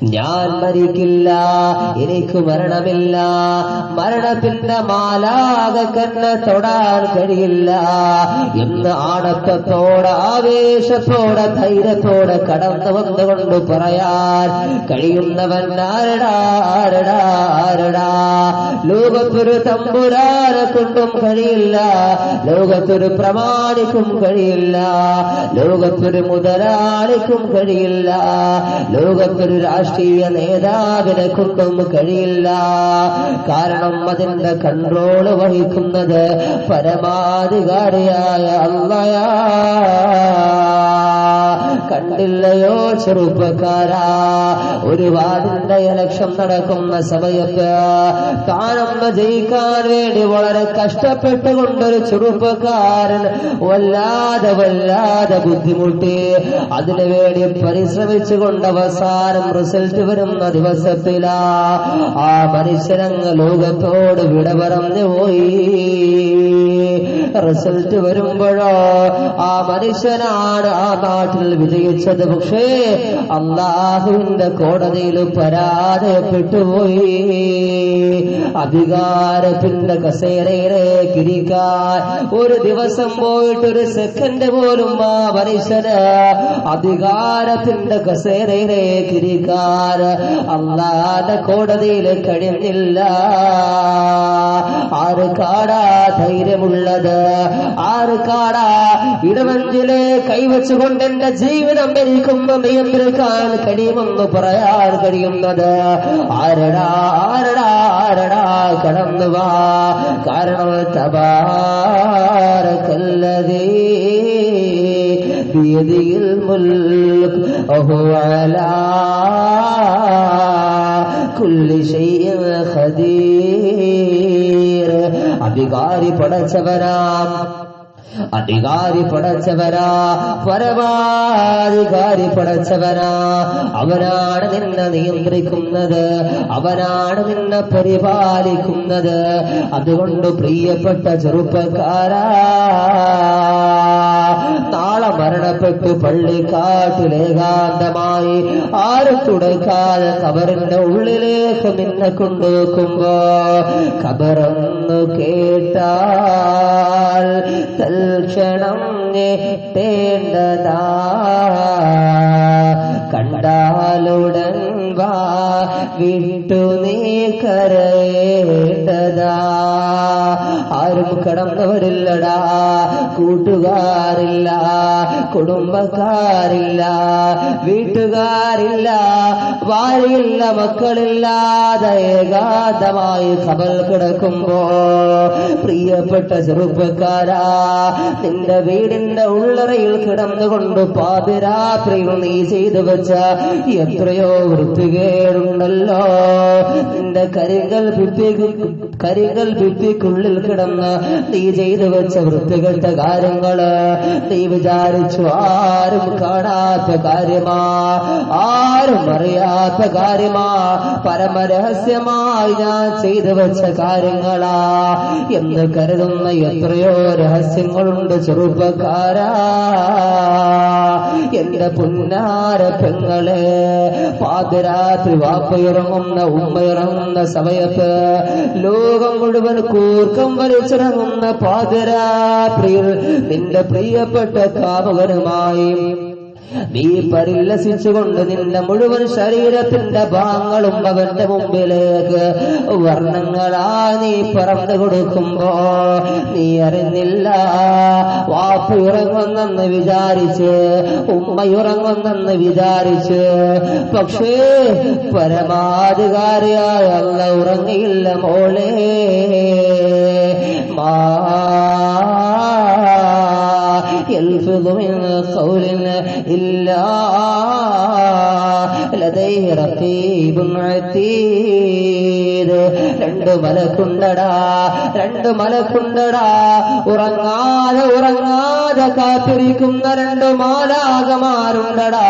ഞാൻ മരിക്കില്ല, എനിക്ക് മരണമില്ല, മരണത്തിന്റെ മാലാകക്കെന്നെ തൊടാൻ കഴിയില്ല എന്ന് ആണത്തത്തോടെ ആവേശത്തോടെ ധൈര്യത്തോടെ കടന്നു വന്നുകൊണ്ട് പറയാൻ കഴിയുന്നവൻ ആരടാ ആരടാ ആരടാ? ലോകത്തൊരു തമ്പുരാനെ കൊണ്ടും കഴിയില്ല, ലോകത്തൊരു പ്രമാണിക്കും കഴിയില്ല, ലോകത്തൊരു മുതലാളിക്കും കഴിയില്ല, ലോകത്തൊരു രാഷ്ട്രീയ നേതാവിനെ കൊണ്ടും കഴിയില്ല. കാരണം അതിന്റെ കൺട്രോള് വഹിക്കുന്നത് പരമാധികാരിയായ അല്ലാഹ്. കണ്ടില്ലയോ ചെറുപ്പക്കാരാ, ഒരു വാർഡിന്റെ ഇലക്ഷൻ നടക്കുന്ന സമയത്ത് താനൊന്ന് ജയിക്കാൻ വേണ്ടി വളരെ കഷ്ടപ്പെട്ടുകൊണ്ടൊരു ചെറുപ്പക്കാരൻ വല്ലാതെ ബുദ്ധിമുട്ടി അതിനുവേണ്ടി പരിശ്രമിച്ചുകൊണ്ട് അവസാനം റിസൾട്ട് വരുന്ന ദിവസത്തിലാ ആ മനുഷ്യനങ്ങ് ലോകത്തോട് വിട പറഞ്ഞു പോയി. റിസൾട്ട് വരുമ്പോഴോ ആ മനുഷ്യനാണ് ആ നാട്ടിൽ വിജയിച്ചത്, പക്ഷേ അല്ലാഹുവിന്റെ കോടതിയിൽ പരാജയപ്പെട്ടുപോയി. അധികാരത്തിന്റെ കസേരയിലേക്ക് ഇരിക്കാൻ ഒരു ദിവസം പോയിട്ട് ഒരു സെക്കൻഡ് പോലും ആ മനുഷ്യന് അധികാരത്തിന്റെ കസേരയിലേക്ക് ഇരിക്കാൻ അല്ലാഹുവിന്റെ കോടതിയിൽ കഴിഞ്ഞില്ല. ആർക്കാടാ ധൈര്യമുള്ളത്? ആർക്കാടാ ഇടവഞ്ചിലെ കൈവച്ചുകൊണ്ട് എന്റെ ജീവിതം എനിക്കൊന്ന് നിയന്ത്രിക്കാൻ കഴിയുമെന്ന് പറയാൻ കഴിയുന്നത്? ആരടാ ആരടാ ആരടാ? കടന്നു വാ. കാരണം തബാരകല്ലദീ ബിയദിൽ മുൽക് വഹുവ അലാ കുല്ലി ശൈഇൻ ഖദീർ. അധികാരി പടച്ചവനാം, അധികാരി പടച്ചവനാ, പരമാധികാരി പടച്ചവനാ. അവനാണ് നിന്നെ നിയന്ത്രിക്കുന്നത്, അവനാണ് നിന്നെ പരിപാലിക്കുന്നത്. അതുകൊണ്ട് പ്രിയപ്പെട്ട ചെറുപ്പക്കാരാ, നാളെ മരണപ്പെട്ടു പള്ളിക്കാട്ടിലേകാന്തമായി ആരും തുടക്കാതെ ഖബറിന്റെ ഉള്ളിലേക്ക് നിന്നെ കൊണ്ടുവെക്കുമ്പോ ഖബറെന്നു കേട്ടാൽ തൽക്ഷണം ഞെട്ടേണ്ടതാ, കണ്ടാലുടൻ വാ വിട്ടു നീ കരയേണ്ടതാ. ആരും കടന്നവരില്ലടാ, കൂട്ടുകാരില്ല, കുടുംബക്കാരില്ല, വീട്ടുകാരില്ല, ഭാര്യയില്ല, മക്കളില്ലാതെ ഏകാന്തമായി ഖബർ കിടക്കുമ്പോ പ്രിയപ്പെട്ട ചെറുപ്പക്കാരാ, നിന്റെ വീടിന്റെ ഉള്ളറയിൽ കിടന്നുകൊണ്ട് പാതിരാത്രിയിൽ നീ ചെയ്തു വെച്ച എത്രയോ വൃത്തികേടുണ്ടല്ലോ. നിന്റെ കരിങ്കൽ ഭിത്തിക്കുള്ളിൽ കിടന്ന് നീ ചെയ്തു വെച്ച വൃത്തികെട്ട കാര്യങ്ങള് നീ വിചാരിച്ചു ആരും കാണാത്ത കാര്യമാ, ആരും അറിയാത്ത കാര്യമാ, പരമരഹസ്യമായി ഞാൻ ചെയ്തു വെച്ച കാര്യങ്ങളാ എന്ന് കരുതുന്ന എത്രയോ രഹസ്യങ്ങളുണ്ട് ചെറുപ്പക്കാരാ. എന്റെ പുന്നാര പെങ്ങളെ, പാതിരാത്രി വാപ്പയിറങ്ങുന്ന ഉമ്മയിറങ്ങുന്ന സമയത്ത് ലോകം മുഴുവൻ കൂർക്കം വലിച്ചിറങ്ങുന്ന പാതിരാത്രിയിൽ നിന്റെ പ്രിയപ്പെട്ട കാമുകനുമായി നീ പരില്ലസിച്ചുകൊണ്ട് നിന്റെ മുഴുവൻ ശരീരത്തിന്റെ ഭാഗങ്ങളും അവന്റെ മുമ്പിലേക്ക് വർണ്ണങ്ങളാ നീ പറന്നു കൊടുക്കുമ്പോ നീ അറിഞ്ഞില്ല വാപ്പയുറങ്ങുന്നെന്ന് വിചാരിച്ച്, ഉമ്മയുറങ്ങുന്നെന്ന് വിചാരിച്ച്. പക്ഷേ പരമാധികാരിയായ അല്ലാഹ് ഉറങ്ങിയില്ല മോളെ. يلفظ من قول إلا لديه رقيب عتيد. രണ്ട് മലക്കുണ്ടടാ, ഉറങ്ങാതെ കാത്തിരിക്കുന്ന രണ്ട് മാലാഖമാരുണ്ടടാ.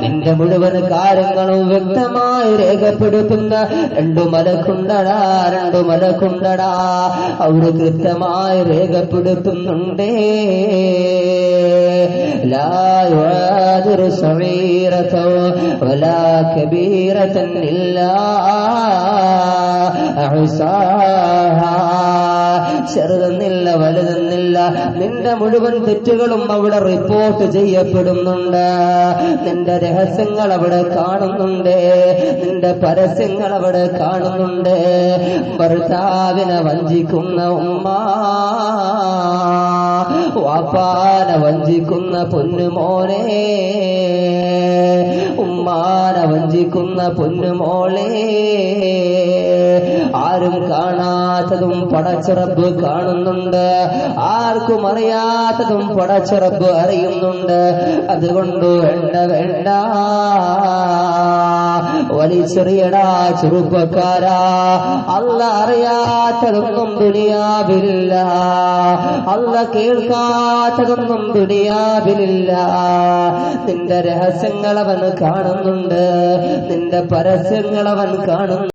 നിന്റെ മുഴുവൻ കാര്യങ്ങളും വ്യക്തമായി രേഖപ്പെടുത്തുന്ന രണ്ട് മലക്കുണ്ടടാ. അവർ കൃത്യമായി രേഖപ്പെടുത്തുന്നുണ്ടേ. لا يغادر صغيرة ولا കബീറതൻ ഇല്ലാ അഹ്സാഹാ. ചെറുതെന്നില്ല വലുതെന്നില്ല, നിന്റെ മുഴുവൻ തെറ്റുകളും അവിടെ റിപ്പോർട്ട് ചെയ്യപ്പെടുന്നുണ്ട്. നിന്റെ രഹസ്യങ്ങൾ അവിടെ കാണുന്നുണ്ട്, നിന്റെ പരസ്യങ്ങൾ അവിടെ കാണുന്നുണ്ട്. ഭർത്താവിനെ വഞ്ചിക്കുന്ന ഉമ്മ, വാപ്പാനെ വഞ്ചിക്കുന്ന പൊന്നുമോനെ, ഉമ്മാനെ വഞ്ചിക്കുന്ന പൊന്നുമോളെ, ആരും കാണാത്തതും പടച്ചിറപ്പ് കാണുന്നുണ്ട്, ആർക്കും അറിയാത്തതും പടച്ചിറപ്പ് അറിയുന്നുണ്ട്. അതുകൊണ്ട് വേണ്ട വേണ്ട, വലിച്ചെറിയടാ ചെറുപ്പക്കാരാ. അല്ല അറിയാത്തതൊന്നും ദുനിയാവിലില്ല, അല്ല കേൾക്കാത്തതൊന്നും ദുനിയാവിലില്ല. നിന്റെ രഹസ്യങ്ങൾ അവൻ കാണുന്നുണ്ട്, നിന്റെ പരസ്യങ്ങൾ അവൻ കാണുന്നു.